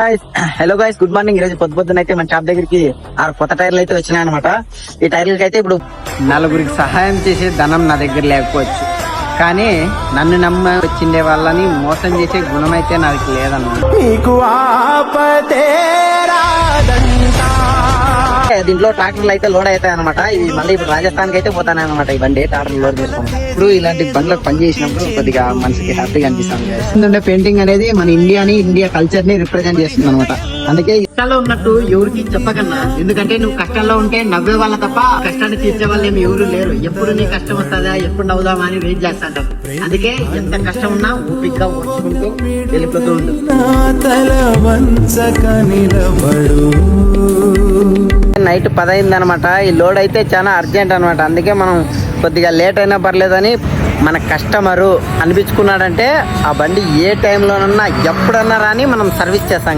Hello guys, good morning. ఈ రోజు పొద్దున అయితే మన షాప్ దగ్గరికి 6 కొత్త టైర్లు అయితే వచ్చినాయి అనమాట. ఈ టైర్లకి అయితే ఇప్పుడు నలుగురికి సహాయం చేసే ధనం నా దగ్గర లేకపోవచ్చు, కానీ నన్ను నమ్మ వచ్చిండే వాళ్ళని మోసం చేసే గుణం అయితే నాకు లేదన్నమాట. దీంట్లో ట్రాక్టర్లు అయితే లోడ్ అవుతాయి అనమాట. ఇవి మళ్ళీ ఇప్పుడు రాజస్థాన్ కి అయితే పోతానే అనమాట. ఈ బండి ట్రాక్టర్ లోడ్ చేసుకోండి. ఇప్పుడు ఇలాంటి బండ్లకు పని చేసినప్పుడు కొద్దిగా మనసుకి హ్యాపీగా అనిపిస్తుంది. ఎందుకంటే పెయింటింగ్ అనేది మన ఇండియా కల్చర్ ని రిప్రజెంట్ చేస్తుంది అనమాట. అందుకే కష్టాల్లో ఉన్నట్టు ఎవరికి చెప్పకన్నా, ఎందుకంటే నువ్వు కష్టంలో ఉంటే నవ్వే వాళ్ళ తప్ప కష్టాన్ని తీర్చే వాళ్ళు ఏమి ఎవరు లేరు. ఎప్పుడు నీ కష్టం వస్తుందా, ఎప్పుడు నవ్వుదామా అని వెయిట్ చేస్తాంటారు. అందుకే ఎంత కష్టం ఉన్నా ఓపికగా ఓర్చుకుంటూ వెళ్ళిపోతూ ఉంటుంది. నైట్ 10 అయింది అనమాట. ఈ లోడ్ అయితే చాలా అర్జెంట్ అనమాట. అందుకే మనం కొద్దిగా లేట్ అయినా పర్లేదని మన కస్టమరు అనిపించుకున్నాడంటే ఆ బండి ఏ టైంలోనన్నా ఎప్పుడన్నా రాని మనం సర్వీస్ చేస్తాం.